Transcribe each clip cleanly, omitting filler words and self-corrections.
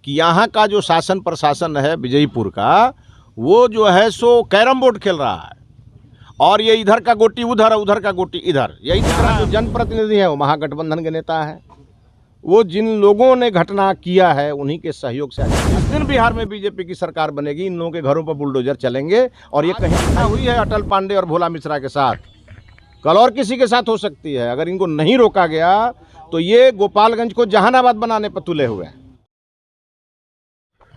कि यहाँ का जो शासन प्रशासन है विजयपुर का, वो जो है सो कैरम बोर्ड खेल रहा है और ये इधर का गोटी उधर, उधर का गोटी इधर। यही तरह जो जनप्रतिनिधि है वो महागठबंधन के नेता है। वो जिन लोगों ने घटना किया है उन्हीं के सहयोग से जिस दिन बिहार में बीजेपी की सरकार बनेगी, इन लोगों के घरों पर बुलडोजर चलेंगे। और ये कहीं घटना हुई है अटल पांडे और भोला मिश्रा के साथ, कल और किसी के साथ हो सकती है। अगर इनको नहीं रोका गया तो ये गोपालगंज को जहानाबाद बनाने पर तुले हुए हैं।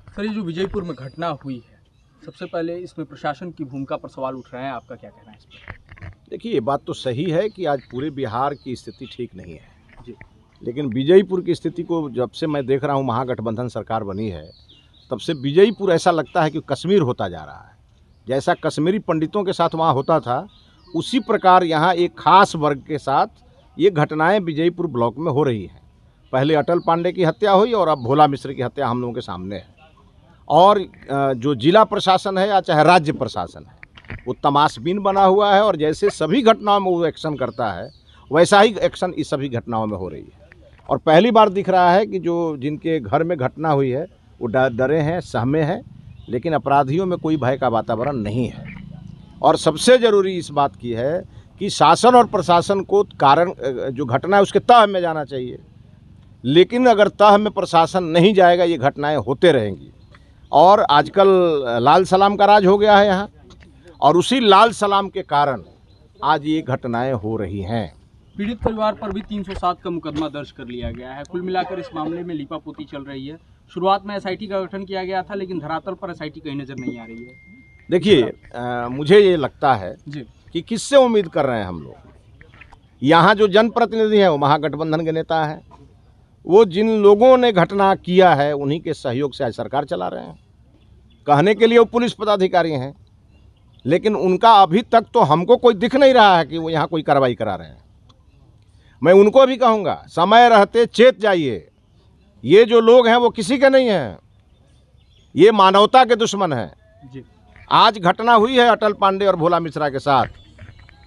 सर, ये जो विजयपुर में घटना हुई है, सबसे पहले इसमें प्रशासन की भूमिका पर सवाल उठ रहे हैं, आपका क्या कहना है इस पर? देखिए, ये बात तो सही है कि आज पूरे बिहार की स्थिति ठीक नहीं है जी, लेकिन विजयपुर की स्थिति को जब से मैं देख रहा हूँ महागठबंधन सरकार बनी है, तब से विजयपुर ऐसा लगता है कि कश्मीर होता जा रहा है। जैसा कश्मीरी पंडितों के साथ वहाँ होता था, उसी प्रकार यहाँ एक खास वर्ग के साथ ये घटनाएं विजयपुर ब्लॉक में हो रही हैं। पहले अटल पांडे की हत्या हुई और अब भोला मिश्र की हत्या हम लोगों के सामने है। और जो जिला प्रशासन है या चाहे राज्य प्रशासन है, वो तमाशबीन बना हुआ है और जैसे सभी घटनाओं में वो एक्शन करता है, वैसा ही एक्शन इस सभी घटनाओं में हो रही है। और पहली बार दिख रहा है कि जो जिनके घर में घटना हुई है वो डरे हैं, सहमे हैं, लेकिन अपराधियों में कोई भय का वातावरण नहीं है। और सबसे ज़रूरी इस बात की है कि शासन और प्रशासन को कारण जो घटना है उसके तह में जाना चाहिए, लेकिन अगर तह में प्रशासन नहीं जाएगा ये घटनाएं होते रहेंगी। और आजकल लाल सलाम का राज हो गया है यहाँ, और उसी लाल सलाम के कारण आज ये घटनाएं हो रही हैं। पीड़ित परिवार पर भी 307 का मुकदमा दर्ज कर लिया गया है। कुल मिलाकर इस मामले में लीपापोती चल रही है। शुरुआत में एसआईटी का गठन किया गया था, लेकिन धरातल पर एसआईटी कहीं नज़र नहीं आ रही है। देखिए, मुझे ये लगता है जी कि किससे उम्मीद कर रहे हैं हम लोग। यहाँ जो जनप्रतिनिधि हैं वो महागठबंधन के नेता हैं। वो जिन लोगों ने घटना किया है उन्हीं के सहयोग से आज सरकार चला रहे हैं। कहने के लिए वो पुलिस पदाधिकारी हैं, लेकिन उनका अभी तक तो हमको कोई दिख नहीं रहा है कि वो यहाँ कोई कार्रवाई करा रहे हैं। मैं उनको भी कहूँगा, समय रहते चेत जाइए। ये जो लोग हैं वो किसी के नहीं हैं, ये मानवता के दुश्मन हैं जी। आज घटना हुई है अटल पांडे और भोला मिश्रा के साथ,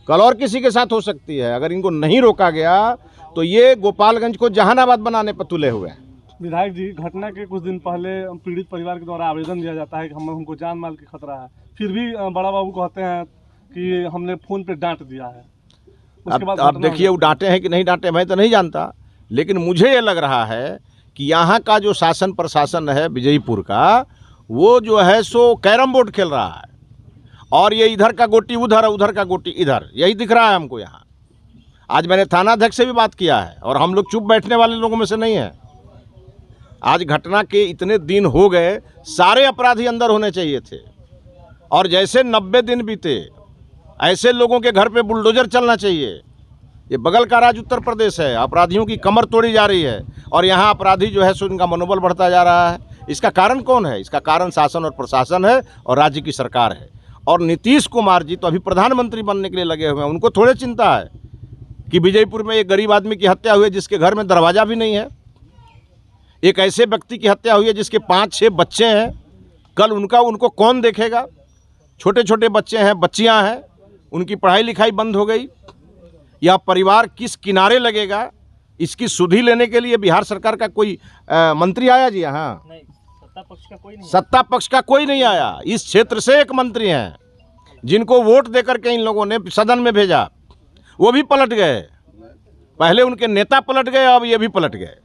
कल और किसी के साथ हो सकती है। अगर इनको नहीं रोका गया तो ये गोपालगंज को जहानाबाद बनाने पर तुले हुए हैं। विधायक जी, घटना के कुछ दिन पहले पीड़ित परिवार के द्वारा आवेदन दिया जाता है कि हमको जान माल की खतरा है, फिर भी बड़ा बाबू कहते हैं कि हमने फ़ोन पे डांट दिया है। अब देखिए, वो डांटे हैं कि नहीं डांटे मैं तो नहीं जानता, लेकिन मुझे ये लग रहा है कि यहाँ का जो शासन प्रशासन है विजयपुर का, वो जो है सो कैरम बोर्ड खेल रहा है और ये इधर का गोटी उधर, उधर का गोटी इधर। यही दिख रहा है हमको यहाँ। आज मैंने थानाध्यक्ष से भी बात किया है और हम लोग चुप बैठने वाले लोगों में से नहीं हैं। आज घटना के इतने दिन हो गए, सारे अपराधी अंदर होने चाहिए थे, और जैसे 90 दिन बीते ऐसे लोगों के घर पे बुलडोजर चलना चाहिए। ये बगल का राज्य उत्तर प्रदेश है, अपराधियों की कमर तोड़ी जा रही है और यहाँ अपराधी जो है सो इनका मनोबल बढ़ता जा रहा है। इसका कारण कौन है? इसका कारण शासन और प्रशासन है और राज्य की सरकार है। और नीतीश कुमार जी तो अभी प्रधानमंत्री बनने के लिए लगे हुए हैं। उनको थोड़े चिंता है कि विजयपुर में एक गरीब आदमी की हत्या हुई है जिसके घर में दरवाज़ा भी नहीं है, एक ऐसे व्यक्ति की हत्या हुई है जिसके 5-6 बच्चे हैं। कल उनको कौन देखेगा? छोटे छोटे बच्चे हैं, बच्चियां हैं, उनकी पढ़ाई लिखाई बंद हो गई। यह परिवार किस किनारे लगेगा? इसकी सुधि लेने के लिए बिहार सरकार का कोई मंत्री आया जी? यहाँ सत्ता पक्ष का कोई नहीं आया। इस क्षेत्र से एक मंत्री हैं जिनको वोट देकर के इन लोगों ने सदन में भेजा, वो भी पलट गए। पहले उनके नेता पलट गए, अब ये भी पलट गए।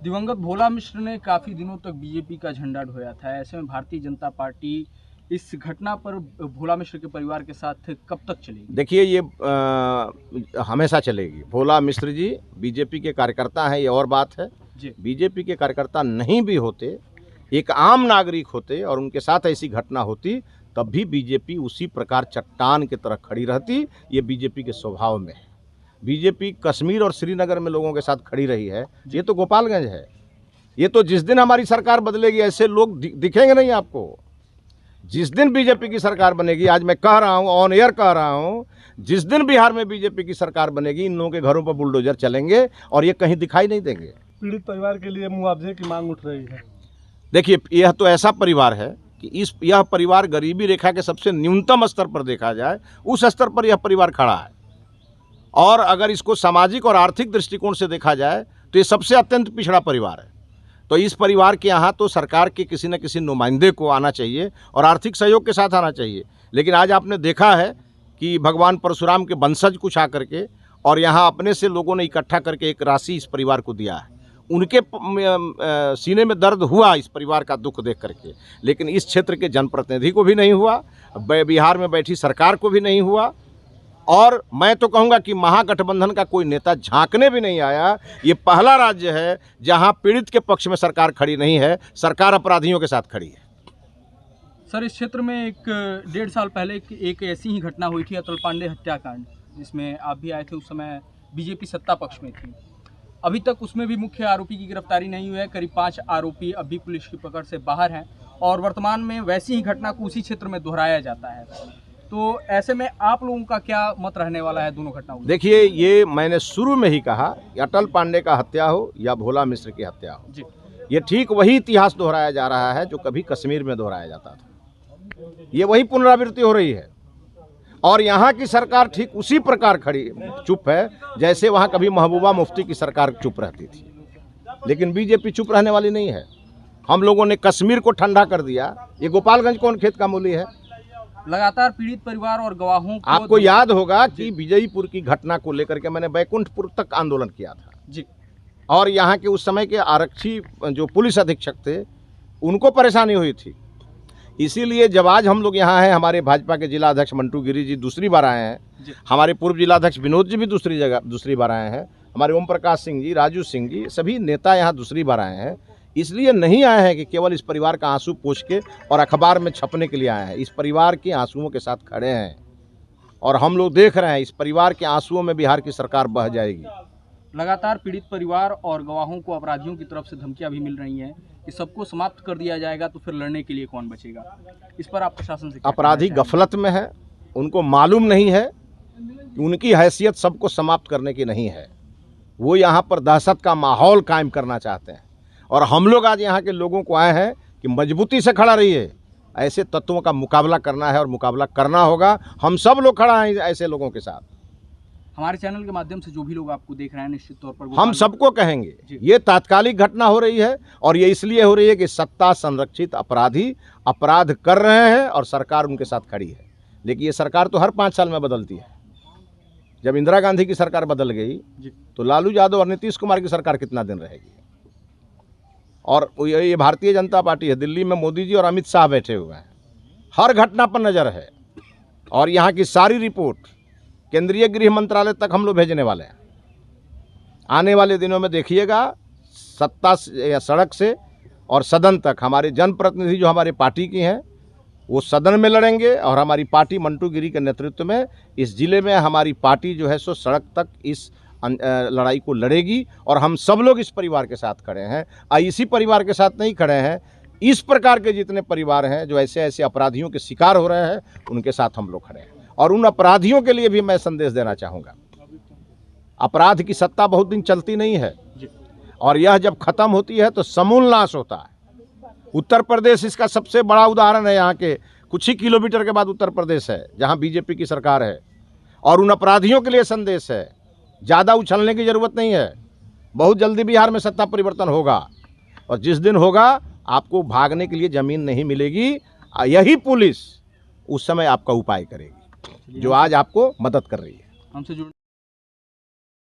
दिवंगत भोला मिश्र ने काफ़ी दिनों तक बीजेपी का झंडा ढोया था। ऐसे में भारतीय जनता पार्टी इस घटना पर भोला मिश्र के परिवार के साथ कब तक चलेगी? देखिए, ये हमेशा चलेगी। भोला मिश्र जी बीजेपी के कार्यकर्ता हैं, ये और बात है। बीजेपी के कार्यकर्ता नहीं भी होते, एक आम नागरिक होते और उनके साथ ऐसी घटना होती, तब भी बीजेपी उसी प्रकार चट्टान की तरह खड़ी रहती। ये बीजेपी के स्वभाव में है। बीजेपी कश्मीर और श्रीनगर में लोगों के साथ खड़ी रही है, ये तो गोपालगंज है। ये तो जिस दिन हमारी सरकार बदलेगी ऐसे लोग दिखेंगे नहीं आपको। जिस दिन बीजेपी की सरकार बनेगी, आज मैं कह रहा हूँ, ऑन एयर कह रहा हूँ, जिस दिन बिहार में बीजेपी की सरकार बनेगी, इन लोगों के घरों पर बुलडोजर चलेंगे और ये कहीं दिखाई नहीं देंगे। पीड़ित परिवार के लिए मुआवजे की मांग उठ रही है। देखिए, यह तो ऐसा परिवार है कि यह परिवार गरीबी रेखा के सबसे न्यूनतम स्तर पर देखा जाए, उस स्तर पर यह परिवार खड़ा है। और अगर इसको सामाजिक और आर्थिक दृष्टिकोण से देखा जाए तो ये सबसे अत्यंत पिछड़ा परिवार है। तो इस परिवार के यहाँ तो सरकार के किसी न किसी नुमाइंदे को आना चाहिए और आर्थिक सहयोग के साथ आना चाहिए। लेकिन आज आपने देखा है कि भगवान परशुराम के वंशज कुछ आकर के और यहाँ अपने से लोगों ने इकट्ठा करके एक राशि इस परिवार को दिया है। उनके सीने में दर्द हुआ इस परिवार का दुख देख करके, लेकिन इस क्षेत्र के जनप्रतिनिधि को भी नहीं हुआ, बिहार में बैठी सरकार को भी नहीं हुआ। और मैं तो कहूँगा कि महागठबंधन का कोई नेता झांकने भी नहीं आया। ये पहला राज्य है जहां पीड़ित के पक्ष में सरकार खड़ी नहीं है, सरकार अपराधियों के साथ खड़ी है। सर, इस क्षेत्र में एक 1.5 साल पहले एक ऐसी ही घटना हुई थी, अतुल पांडे हत्याकांड, जिसमें आप भी आए थे। उस समय बीजेपी सत्ता पक्ष में थी। अभी तक उसमें भी मुख्य आरोपी की गिरफ्तारी नहीं हुई है। करीब 5 आरोपी अब भी पुलिस की पकड़ से बाहर हैं और वर्तमान में वैसी ही घटना को उसी क्षेत्र में दोहराया जाता है। तो ऐसे में आप लोगों का क्या मत रहने वाला है दोनों घटनाओं में? देखिए, ये मैंने शुरू में ही कहा, अटल पांडे का हत्या हो या भोला मिश्र की हत्या हो जी, ये ठीक वही इतिहास दोहराया जा रहा है जो कभी कश्मीर में दोहराया जाता था। ये वही पुनरावृत्ति हो रही है और यहाँ की सरकार ठीक उसी प्रकार खड़ी चुप है जैसे वहाँ कभी महबूबा मुफ्ती की सरकार चुप रहती थी। लेकिन बीजेपी चुप रहने वाली नहीं है। हम लोगों ने कश्मीर को ठंडा कर दिया। ये गोपालगंज कौन खेत का मूली है? लगातार पीड़ित परिवार और गवाहों को आपको याद होगा कि विजयपुर की घटना को लेकर के मैंने बैकुंठपुर तक आंदोलन किया था जी, और यहाँ के उस समय के आरक्षी जो पुलिस अधीक्षक थे उनको परेशानी हुई थी। इसीलिए जब आज हम लोग यहाँ हैं, हमारे भाजपा के जिला अध्यक्ष मंटू गिरी जी दूसरी बार आए हैं, हमारे पूर्व जिला अध्यक्ष विनोद जी भी दूसरी बार आए हैं, हमारे ओम प्रकाश सिंह जी, राजू सिंह जी, सभी नेता यहाँ दूसरी बार आए हैं। इसलिए नहीं आए हैं कि केवल इस परिवार का आंसू पोंछ के और अखबार में छपने के लिए आए हैं। इस परिवार के आंसुओं के साथ खड़े हैं और हम लोग देख रहे हैं इस परिवार के आंसुओं में बिहार की सरकार बह जाएगी। लगातार पीड़ित परिवार और गवाहों को अपराधियों की तरफ से धमकियां भी मिल रही हैं कि सबको समाप्त कर दिया जाएगा, तो फिर लड़ने के लिए कौन बचेगा? इस पर आप प्रशासन से क्या अपराधी गफलत में है, उनको मालूम नहीं है कि उनकी हैसियत सबको समाप्त करने की नहीं है। वो यहाँ पर दहशत का माहौल कायम करना चाहते हैं और हम लोग आज यहाँ के लोगों को आए हैं कि मजबूती से खड़ा रहिए। ऐसे तत्वों का मुकाबला करना है और मुकाबला करना होगा। हम सब लोग खड़ा हैं ऐसे लोगों के साथ। हमारे चैनल के माध्यम से जो भी लोग आपको देख रहे हैं, निश्चित तौर पर हम सबको कहेंगे ये तात्कालिक घटना हो रही है और ये इसलिए हो रही है कि सत्ता संरक्षित अपराधी अपराध कर रहे हैं और सरकार उनके साथ खड़ी है। लेकिन ये सरकार तो हर 5 साल में बदलती है। जब इंदिरा गांधी की सरकार बदल गई तो लालू यादव और नीतीश कुमार की सरकार कितना दिन रहेगी? और ये भारतीय जनता पार्टी है, दिल्ली में मोदी जी और अमित शाह बैठे हुए हैं, हर घटना पर नज़र है और यहाँ की सारी रिपोर्ट केंद्रीय गृह मंत्रालय तक हम लोग भेजने वाले हैं। आने वाले दिनों में देखिएगा, सत्ता या सड़क से और सदन तक हमारे जनप्रतिनिधि जो हमारे पार्टी की हैं वो सदन में लड़ेंगे और हमारी पार्टी मंटू गिरी के नेतृत्व में इस जिले में हमारी पार्टी जो है सो सड़क तक इस लड़ाई को लड़ेगी और हम सब लोग इस परिवार के साथ खड़े हैं। इसी परिवार के साथ नहीं खड़े हैं, इस प्रकार के जितने परिवार हैं जो ऐसे ऐसे अपराधियों के शिकार हो रहे हैं उनके साथ हम लोग खड़े हैं। और उन अपराधियों के लिए भी मैं संदेश देना चाहूँगा, अपराध की सत्ता बहुत दिन चलती नहीं है और यह जब खत्म होती है तो समूल नाश होता है। उत्तर प्रदेश इसका सबसे बड़ा उदाहरण है। यहाँ के कुछ ही किलोमीटर के बाद उत्तर प्रदेश है जहाँ बीजेपी की सरकार है। और उन अपराधियों के लिए संदेश है, ज़्यादा उछलने की ज़रूरत नहीं है। बहुत जल्दी बिहार में सत्ता परिवर्तन होगा और जिस दिन होगा आपको भागने के लिए ज़मीन नहीं मिलेगी। यही पुलिस उस समय आपका उपाय करेगी जो आज आपको मदद कर रही है। हमसे जुड़